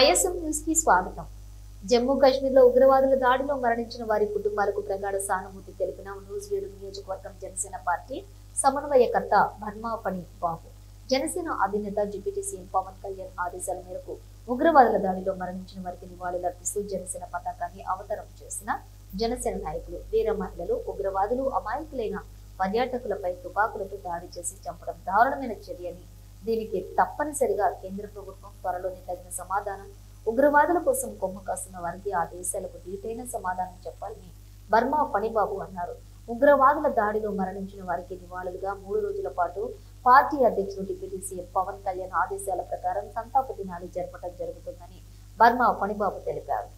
YSM news కి స్వాగతం. జమ్మూ కాశ్మీర్ లో ఉగ్రవాదుల దాడిలో మరణించిన వారి కుటుంబాలకు ప్రగాఢ సానుభూతి తెలిపిన నూజివీడు నియోజకవర్గం జనసేన పార్టీ సమన్వయకర్త భర్మాపణి బాబు. జనసేన అధినేత డిప్యూటీ సీఎం పవన్ కళ్యాణ్ ఆదేశాల మేరకు ఉగ్రవాదుల దాడిలో మరణించిన వారికి నివాళులర్పిస్తూ జనసేన పతాకాన్ని అవతరం చేసిన జనసేన నాయకులు, వీర మహిళలు, ఉగ్రవాదులు అమాయకులైన పర్యాటకులపై తుపాకులతో దాడి చేసి చంపడం దారుణమైన చర్యని, దీనికి తప్పనిసరిగా కేంద్ర ప్రభుత్వం త్వరలోనే తగిన సమాధానం, ఉగ్రవాదుల కోసం కొమ్ము కాస్తున్న వారికి ఆ దేశాలకు దీటైన సమాధానం చెప్పాలని బర్మా పణిబాబు అన్నారు. ఉగ్రవాదుల దాడిలో మరణించిన వారికి నివాళులుగా 3 రోజుల పాటు పార్టీ అధ్యక్షుడు డిప్యూటీ సీఎం పవన్ కళ్యాణ్ ఆదేశాల ప్రకారం సంతాప దినాలు జరపడం జరుగుతుందని బర్మా పణిబాబు తెలిపారు.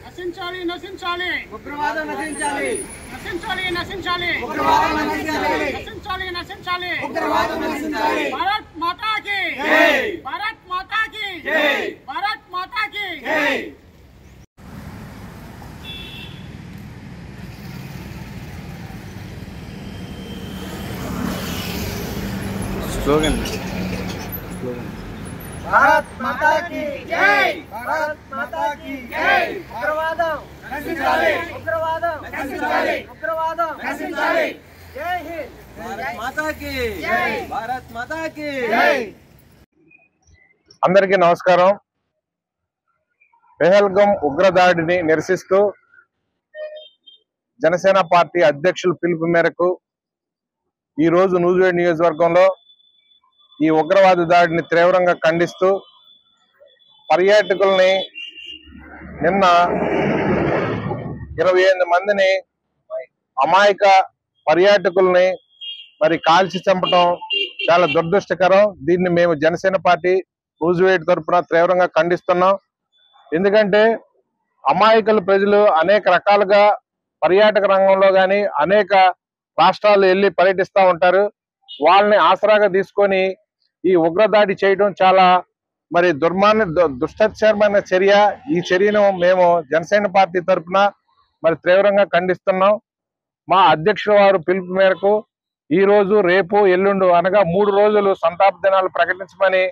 నశించాలి నశించాలి ఉగ్రవాదం నశించాలి నశించాలి నశించాలి ఉగ్రవాదం నశించాలి నశించాలి నశించాలి ఉగ్రవాదం నశించాలి భారత్ మాతా కీ జై భారత్ మాతా కీ జై భారత్ మాతా కీ జై స్లోగన్ భారత్ మాతా కీ జై భారత్ మాతా కీ జై ఉగ్రవాదం నశించాలి ఉగ్రవాదం నశించాలి ఉగ్రవాదం నశించాలి జై హింద్ భారత్ మాతా కీ జై భారత్ మాతా కీ జై. అందరికీ నమస్కారం. పెహల్గం ఉగ్రదాడిని నిరసిస్తూ జనసేన పార్టీ అధ్యక్షుల పిలుపు మేరకు ఈ రోజు నూజివీడు నియోజకవర్గంలో ఈ ఉగ్రవాద దాడిని తీవ్రంగా ఖండిస్తూ పర్యాటకుల్ని నిన్న 28 మందిని అమాయక పర్యాటకుల్ని మరి కాల్చి చంపడం చాలా దురదృష్టకరం. దీన్ని మేము జనసేన పార్టీ నూజివీడు తరఫున తీవ్రంగా ఖండిస్తున్నాం. ఎందుకంటే అమాయకుల ప్రజలు అనేక రకాలుగా పర్యాటక రంగంలో కానీ అనేక రాష్ట్రాలు వెళ్ళి పర్యటిస్తూ ఉంటారు. వాళ్ళని ఆసరాగా తీసుకొని ఈ ఉగ్రదాడి చేయడం చాలా మరి దుష్టమైన చర్య. ఈ చర్యను మేము జనసేన పార్టీ తరఫున మరి తీవ్రంగా ఖండిస్తున్నాం. మా అధ్యక్షుల వారు పిలుపు మేరకు ఈ రోజు, రేపు, ఎల్లుండు అనగా 3 రోజులు సంతాప దినాలు ప్రకటించమని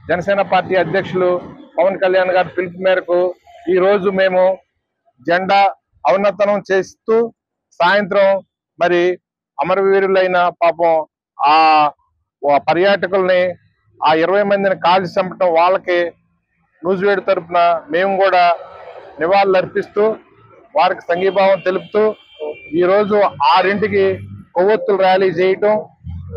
జనసేన పార్టీ అధ్యక్షులు పవన్ కళ్యాణ్ గారి పిలుపు మేరకు ఈ రోజు మేము జెండా అవనతనం చేస్తూ సాయంత్రం మరి అమరవీరులైన పాపం ఆ పర్యాటకుల్ని ఆ 20 మందిని కాల్చి చంపటం వాళ్ళకి నూజివీడు తరఫున మేము కూడా నివాళులు అర్పిస్తూ వారికి సంఘీభావం తెలుపుతూ ఈ రోజు 6ంటికి కొవ్వొత్తుల ర్యాలీ చేయటం,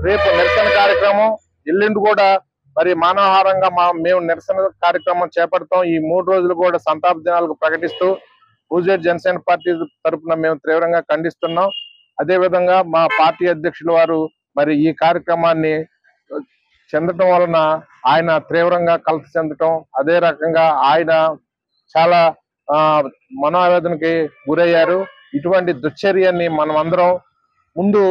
రేపు నిరసన కార్యక్రమం, ఎల్లుండి కూడా మరి మానవహారంగా మేము నిరసన కార్యక్రమం చేపడతాం. ఈ 3 రోజులు కూడా సంతాప దినాలకు ప్రకటిస్తూ నూజివీడు జనసేన పార్టీ తరఫున మేము తీవ్రంగా ఖండిస్తున్నాం. అదేవిధంగా మా పార్టీ అధ్యక్షుల వారు మరి ఈ కార్యక్రమాన్ని చెందటం వలన ఆయన తీవ్రంగా కలత చెందటం, అదే రకంగా ఆయన చాలా మనోవేదనకి గురయ్యారు. ఇటువంటి దుశ్చర్యని మనం అందరం ముందు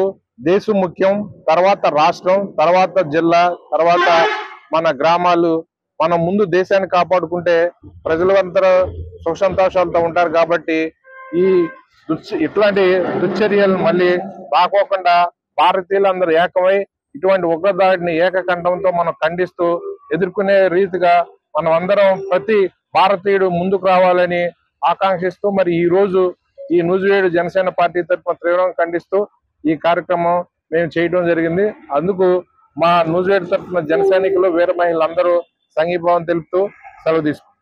దేశం ముఖ్యం, తర్వాత రాష్ట్రం, తర్వాత జిల్లా, తర్వాత మన గ్రామాలు. మనం ముందు దేశాన్ని కాపాడుకుంటే ప్రజలందరూ సుఖ సంతోషాలతో ఉంటారు. కాబట్టి ఈ ఇట్లాంటి దుశ్చర్యలు మళ్ళీ రాకోకుండా భారతీయులందరూ ఏకమై ఇటువంటి ఉగ్రదాడిని ఏకకంఠంతో మనం ఖండిస్తూ ఎదుర్కొనే రీతిగా మనం అందరం ప్రతి భారతీయుడు ముందుకు రావాలని ఆకాంక్షిస్తూ మరి ఈ రోజు ఈ నూజివీడు జనసేన పార్టీ తరఫున తీవ్రంగా ఖండిస్తూ ఈ కార్యక్రమం మేము చేయడం జరిగింది. అందుకు మా నూజివీడు తరఫున జన సైనికులు, వీర మహిళలందరూ సంఘీభావం తెలుపుతూ సెలవు తీసుకుంటాం.